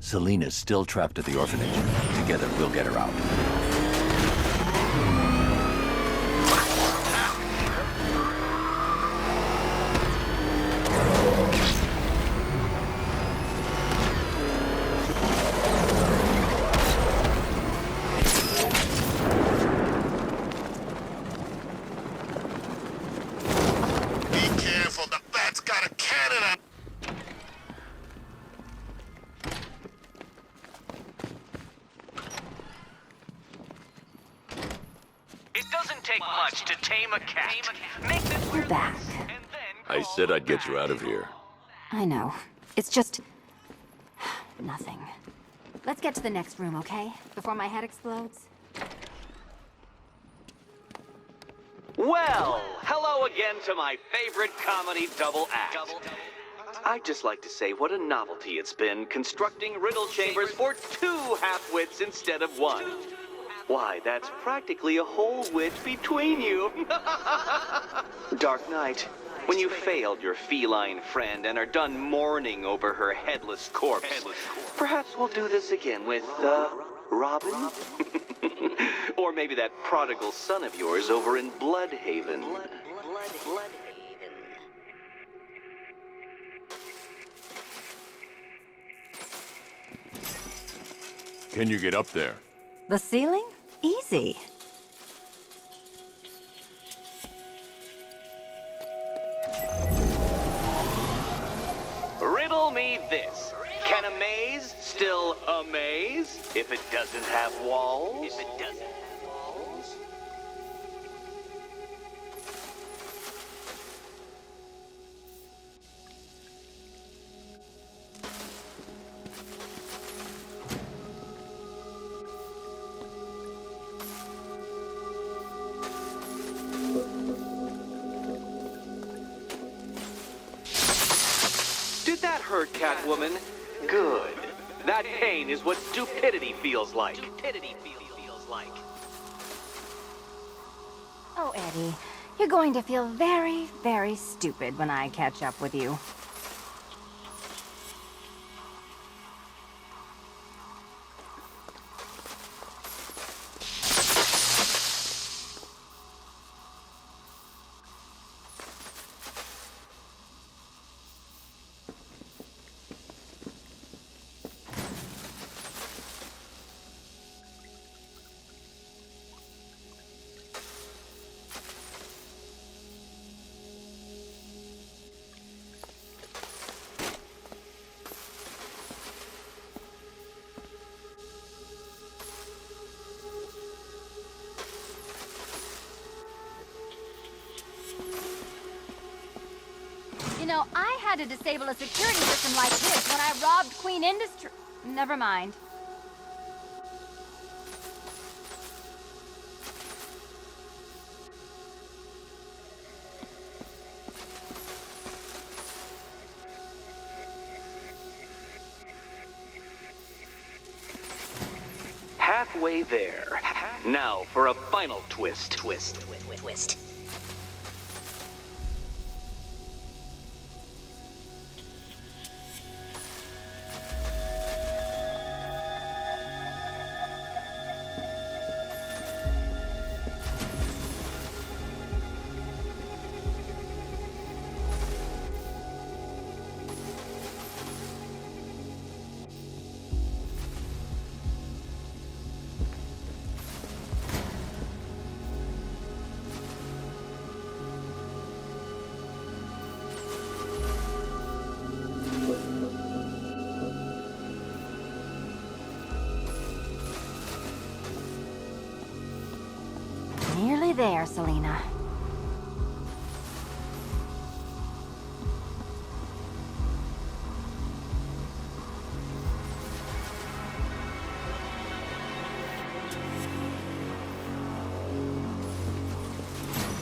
Selena's still trapped at the orphanage. Together, we'll get her out. We're back. I said I'd get you out of here. I know. It's just... nothing. Let's get to the next room, okay? Before my head explodes. Well, hello again to my favorite comedy double act. I'd just like to say what a novelty it's been constructing riddle chambers for 2 half-wits instead of 1. Why, that's practically a whole wit between you. Dark Knight, when you failed your feline friend and are done mourning over her headless corpse, perhaps we'll do this again with, Robin? Or maybe that prodigal son of yours over in Bloodhaven. Can you get up there? The ceiling? Easy. Riddle me this. Can a maze still amaze if it doesn't have walls? Did that hurt, Catwoman? Good. That pain is what stupidity feels like. Oh, Eddie, you're going to feel very, very stupid when I catch up with you. You know, I had to disable a security system like this when I robbed Queen Industry. Never mind. Halfway there. Now for a final twist. Nearly there, Selena.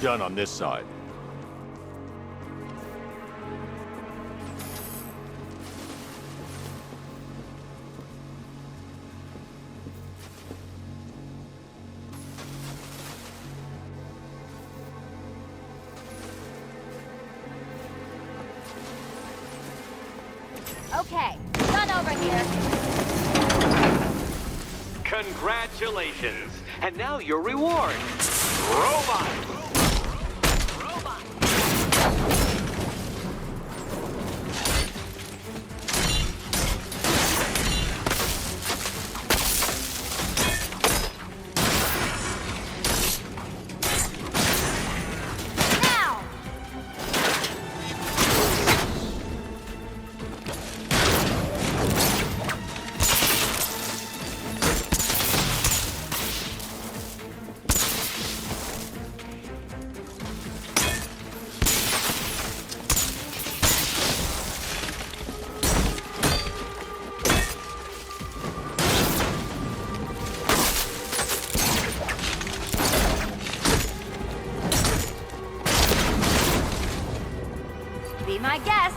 Done on this side. Okay, done over here. Congratulations. And now your reward. Robot. Be my guest.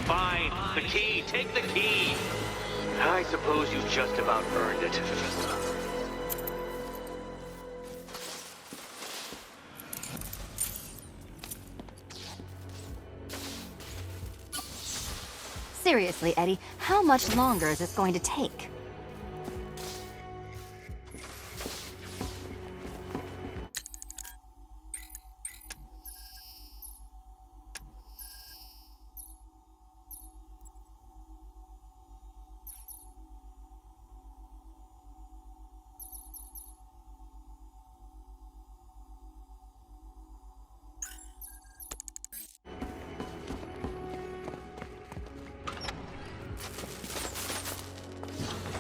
Fine. The key. Take the key. I suppose you just about earned it. Seriously, Eddie, how much longer is this going to take?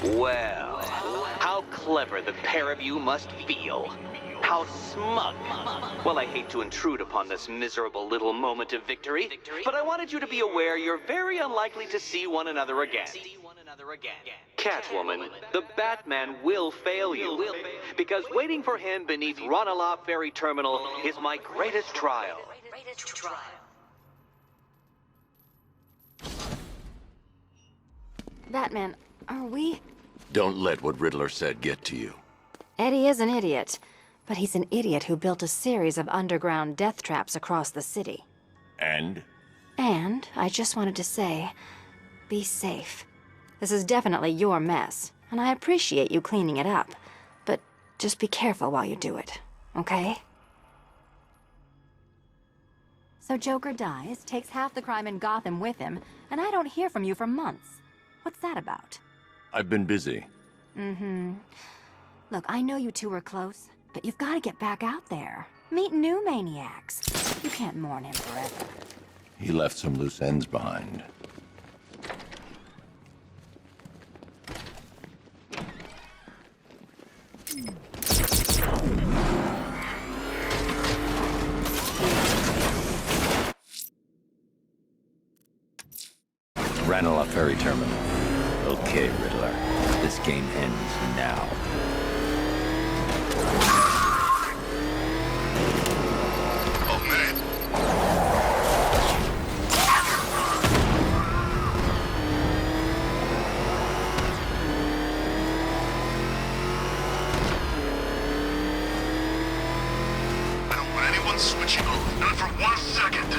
Well, how clever the pair of you must feel. How smug. Well, I hate to intrude upon this miserable little moment of victory, but I wanted you to be aware you're very unlikely to see one another again. Catwoman, the Batman will fail you, because waiting for him beneath Ranelagh Ferry Terminal is my greatest trial. Batman, are we? Don't let what Riddler said get to you. Eddie is an idiot, but he's an idiot who built a series of underground death traps across the city. And? And I just wanted to say, be safe. This is definitely your mess, and I appreciate you cleaning it up, but just be careful while you do it, okay? So Joker dies, takes half the crime in Gotham with him, and I don't hear from you for months. What's that about? I've been busy. Look, I know you two were close, but you've got to get back out there. Meet new maniacs. You can't mourn him forever. He left some loose ends behind. Ranelagh Ferry Terminal. Okay, Riddler. This game ends now. Oh, man! I don't want anyone switching over, not for 1 second.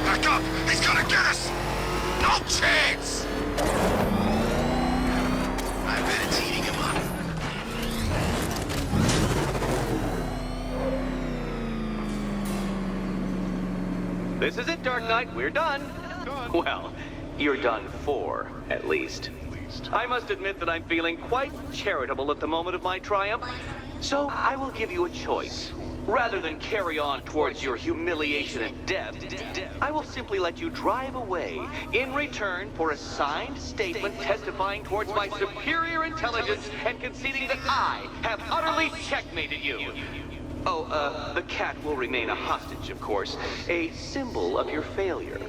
Back up! He's gonna get us! No chance! I bet it's eating him up. This is it, Dark Knight. We're done. Well, you're done for, at least. I must admit that I'm feeling quite charitable at the moment of my triumph. So I will give you a choice. Rather than carry on towards your humiliation and death, I will simply let you drive away in return for a signed statement testifying towards my superior intelligence and conceding that I have utterly checkmated you. Oh, the cat will remain a hostage, of course, a symbol of your failure.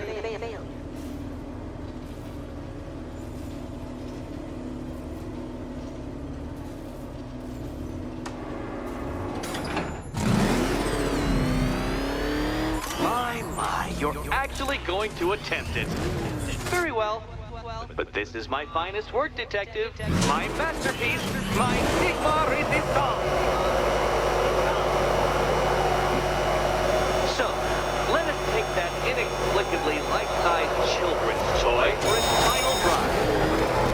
My, you're actually going to attempt it. Very well. But this is my finest work, Detective. My masterpiece, my Sigma Resistance. So, let us take that inexplicably life-sized children's toy for its final ride.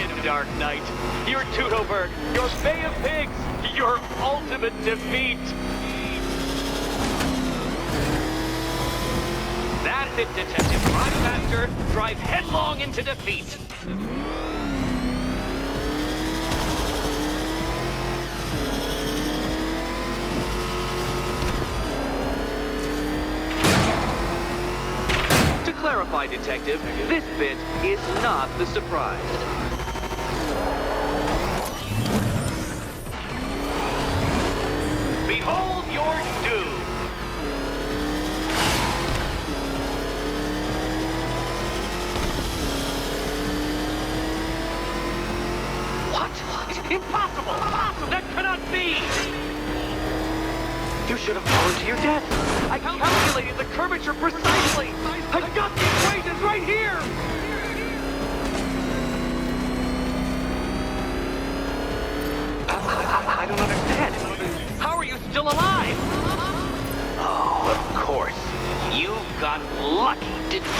it, Dark Knight. Your Teutoburg, your Bay of Pigs, your ultimate defeat. That's it, Detective. Drive faster, drive headlong into defeat. To clarify, Detective, this bit is not the surprise. Behold your doom! What? Impossible! That cannot be! You should have fallen to your death. I calculated the curvature precisely. I've got the equations right here! I don't understand. How are you still alive? Oh, of course. You got lucky, didn't you?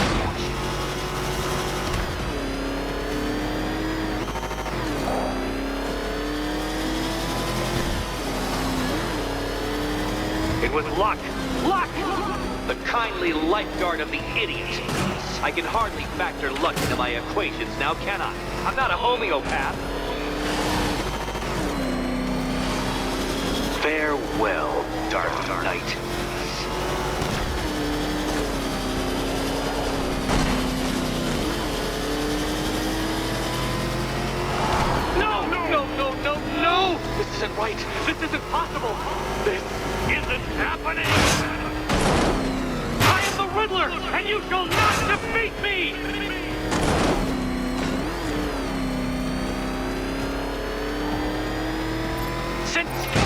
It was luck. Luck! The kindly lifeguard of the idiot. I can hardly factor luck into my equations now, can I? I'm not a homeopath. Farewell, Dark Knight. No! This isn't right. This isn't possible. This isn't happening. I am the Riddler, and you shall not defeat me!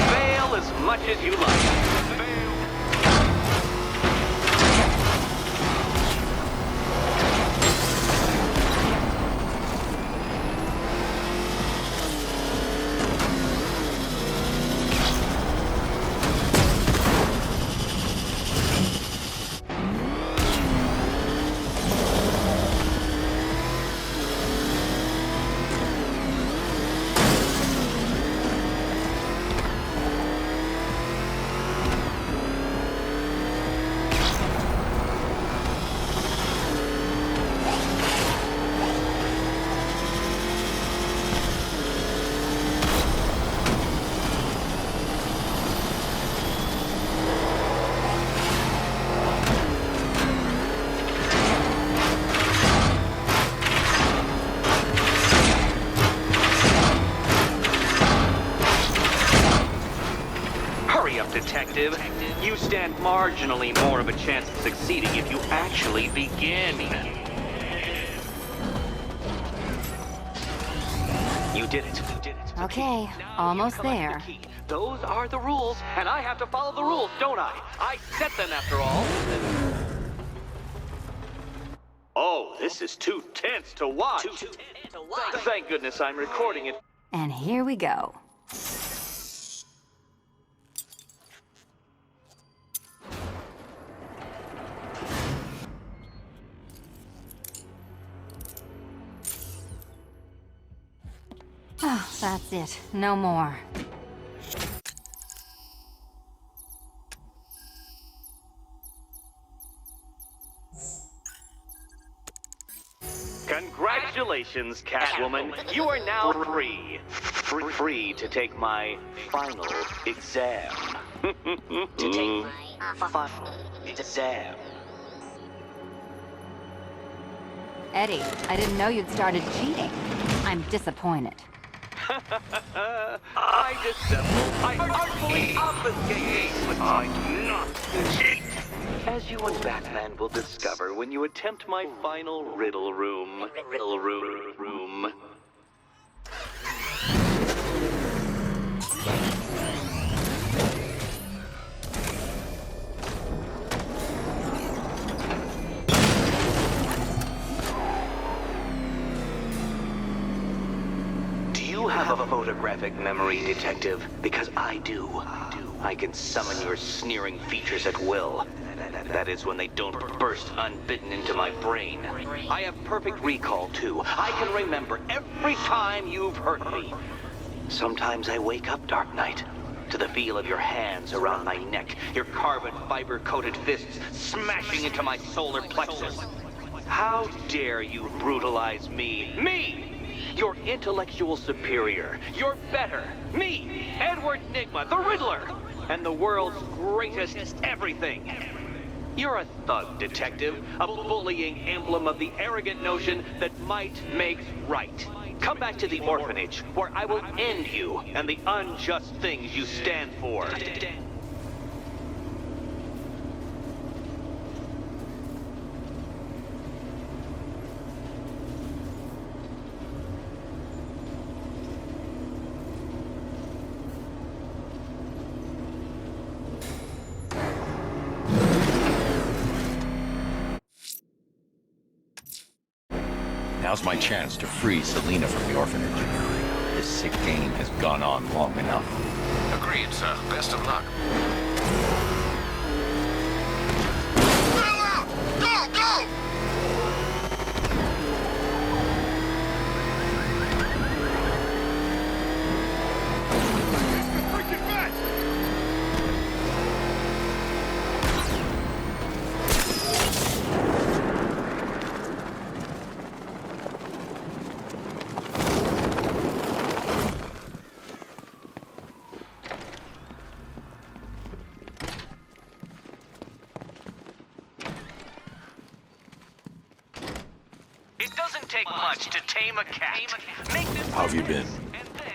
Fail as much as you like. Detective, you stand marginally more of a chance of succeeding if you actually begin. You did it. Okay, almost there. Those are the rules, and I have to follow the rules, don't I? I set them after all. Oh, this is too tense to watch. Thank goodness I'm recording it. And here we go. Oh, that's it. No more. Congratulations, Catwoman. You are now free. Free to take my final exam. To take my final exam. Eddie, I didn't know you'd started cheating. I'm disappointed. I dissemble. I artfully obfuscate. But I do not cheat. As you and Batman will discover when you attempt my final riddle room. Riddle room. You have a photographic memory, Detective, because I do. I can summon your sneering features at will. That is when they don't burst unbidden into my brain. I have perfect recall, too. I can remember every time you've hurt me. Sometimes I wake up, Dark Knight, to the feel of your hands around my neck, your carbon fiber-coated fists smashing into my solar plexus. How dare you brutalize me? Me! Your intellectual superior. You're better. Me, Edward Nygma, the Riddler, and the world's greatest everything. You're a thug, detective, a bullying emblem of the arrogant notion that might makes right. Come back to the orphanage, where I will end you and the unjust things you stand for. Now's my chance to free Selina from the orphanage. This sick game has gone on long enough. Agreed, sir. Best of luck. Bail out! Go, go! Freaking back! It doesn't take much to tame a cat. How have you been?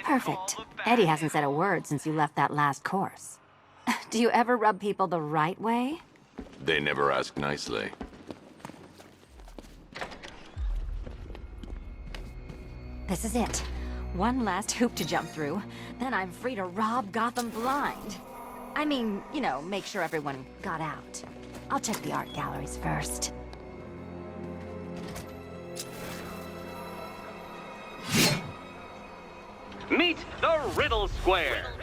Perfect. Eddie hasn't said a word since you left that last course. Do you ever rub people the right way? They never ask nicely. This is it. One last hoop to jump through. Then I'm free to rob Gotham blind. I mean, you know, make sure everyone got out. I'll check the art galleries first. Meet the Riddle Square,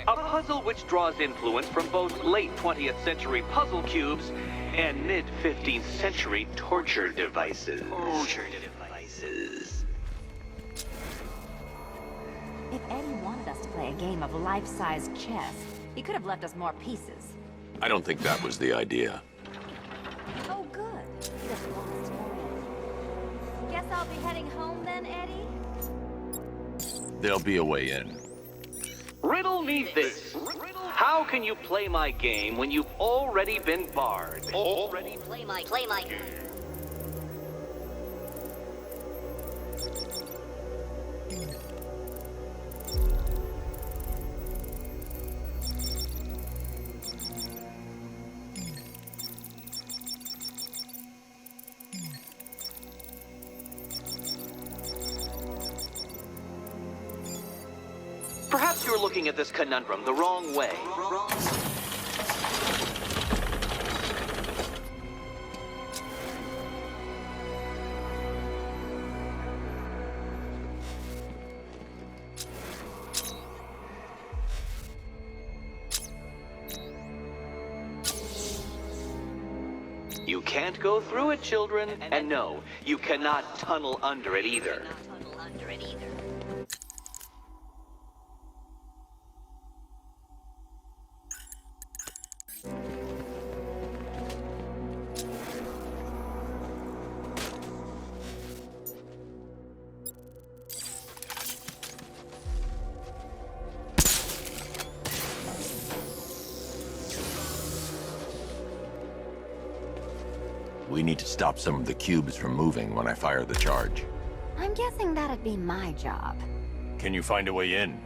a puzzle which draws influence from both late 20th century puzzle cubes and mid 15th century torture devices. If Eddie wanted us to play a game of life-size chess, he could have left us more pieces. I don't think that was the idea. Oh, good. He doesn't want us to go in. Guess I'll be heading home then, Eddie? There'll be a way in. Riddle me this. How can you play my game when you've already been barred? Play my game. Perhaps you're looking at this conundrum the wrong way. You can't go through it, children. And no, you cannot tunnel under it either. We need to stop some of the cubes from moving when I fire the charge. I'm guessing that'd be my job. Can you find a way in?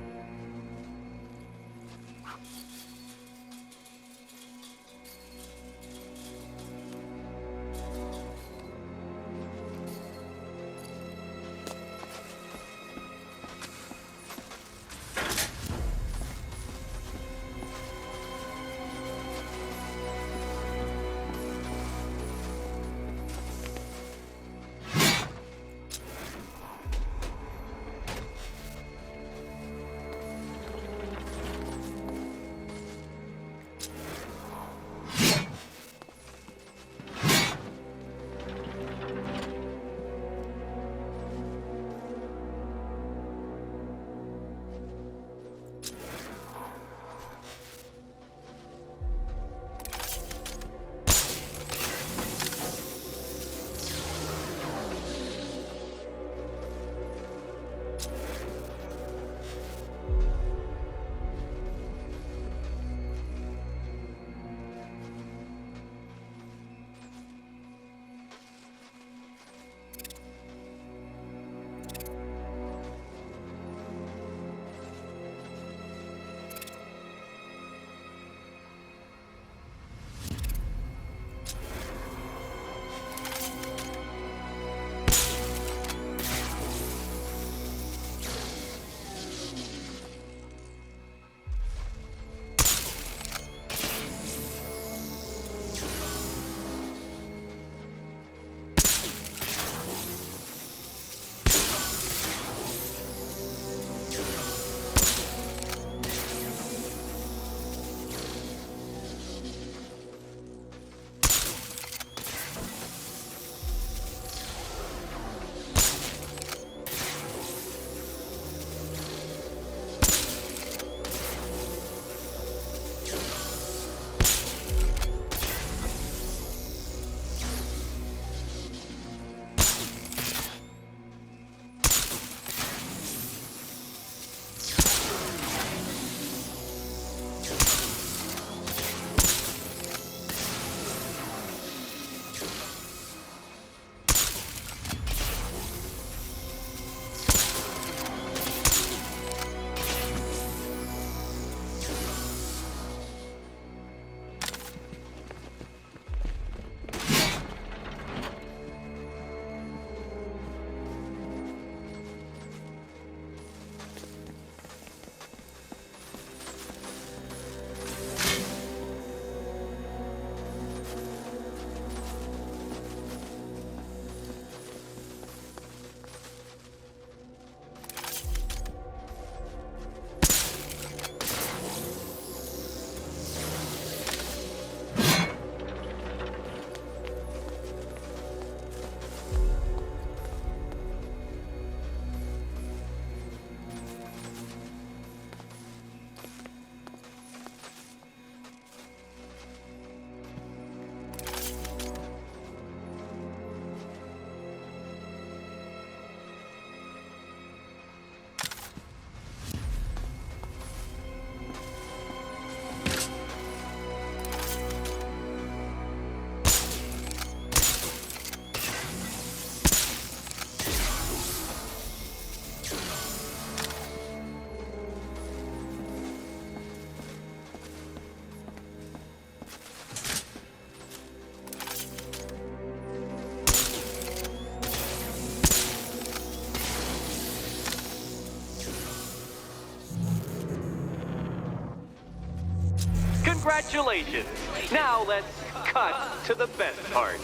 Congratulations! Now let's cut to the best part.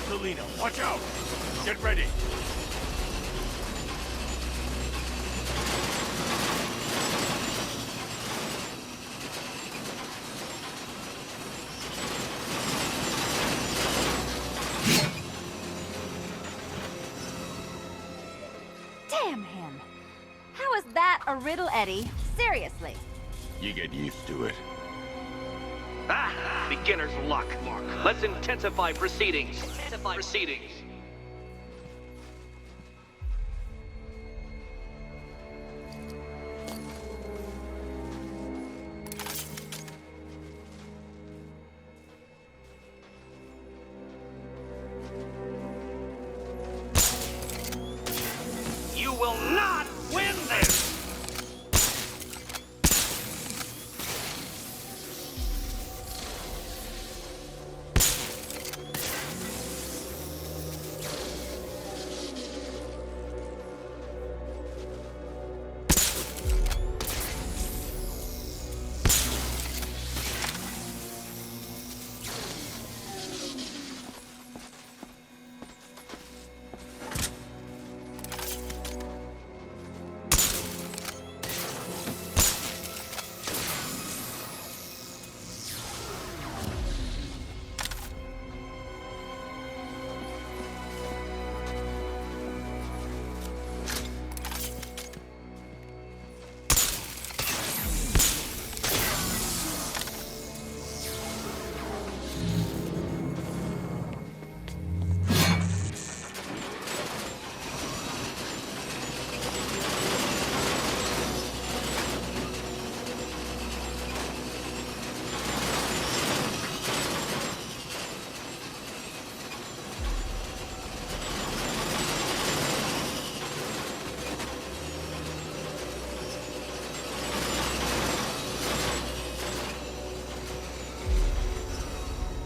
Selina, watch out! Get ready! Damn him. How is that a riddle, Eddie? Seriously. You get used to it. Ah! Beginner's luck. Let's intensify proceedings. You will not win this!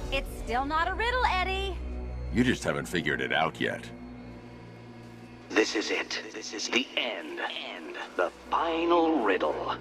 It's still not a riddle, Eddie. You just haven't figured it out yet. This is it. This is the end. The final riddle.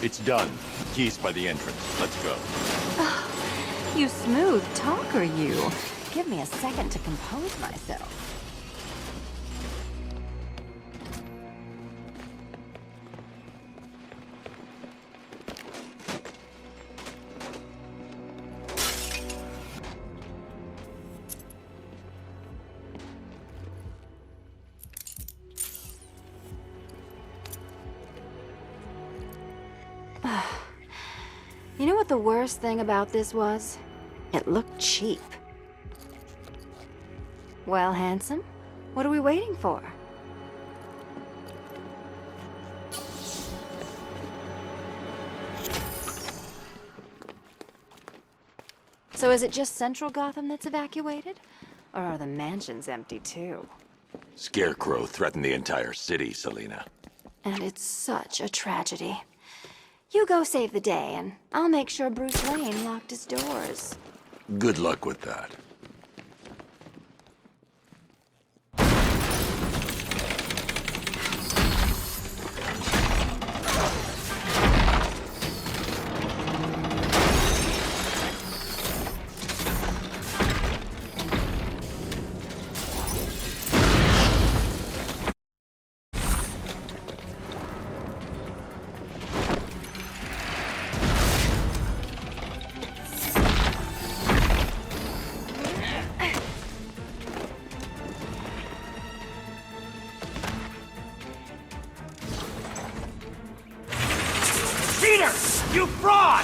It's done. Keys by the entrance. Let's go. You smooth talker, you. Give me a second to compose myself. You know what the worst thing about this was? It looked cheap. Well, handsome, what are we waiting for? So is it just Central Gotham that's evacuated? Or are the mansions empty too? Scarecrow threatened the entire city, Selina. And it's such a tragedy. You go save the day, and I'll make sure Bruce Wayne locked his doors. Good luck with that. You fraud!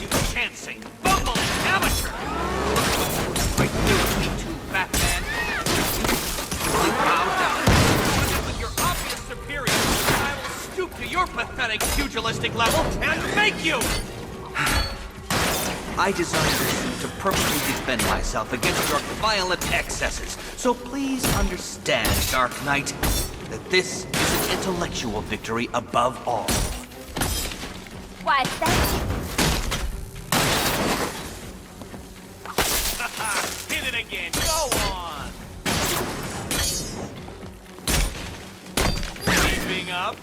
You chancing, bumbling amateur! Right through me too, Batman. You bow down. With your obvious superior, I will stoop to your pathetic pugilistic level and make you! I designed this suit to perfectly defend myself against your violent excesses. So please understand, Dark Knight, that this is an intellectual victory above all. Why, thank you. Hit it again, go on! Keeping up?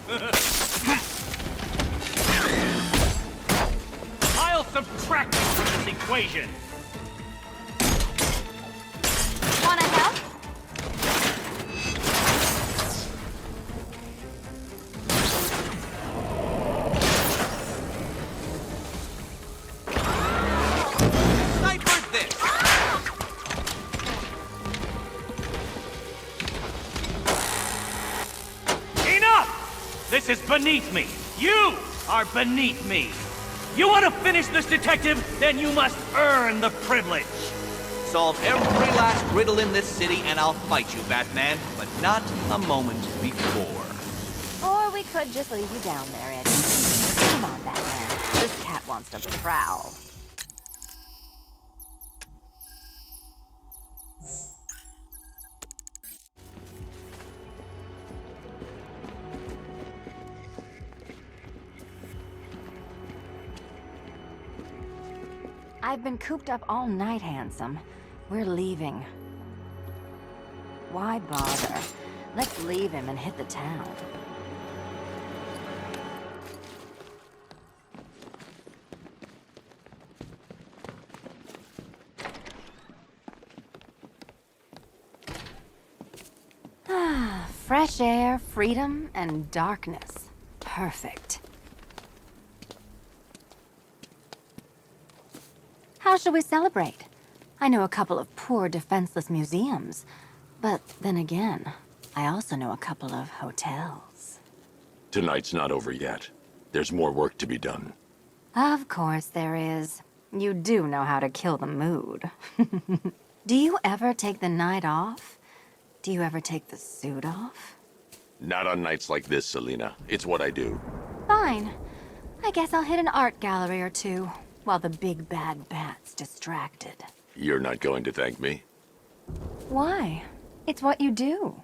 I'll subtract you from this equation! Wanna help? Sniper this! Enough! This is beneath me! You are beneath me! You want to finish this, detective? Then you must earn the privilege! Solve every last riddle in this city and I'll fight you, Batman, but not a moment before. Or we could just leave you down there, Eddie. Come on, Batman. This cat wants to prowl. I've been cooped up all night, handsome. We're leaving. Why bother? Let's leave him and hit the town. Fresh air, freedom, and darkness. Perfect. How shall we celebrate? I know a couple of poor, defenseless museums. But then again, I also know a couple of hotels. Tonight's not over yet. There's more work to be done. Of course there is. You do know how to kill the mood. Do you ever take the night off? Do you ever take the suit off? Not on nights like this, Selina. It's what I do. Fine. I guess I'll hit an art gallery or two, while the big bad bat's distracted. You're not going to thank me? Why? It's what you do.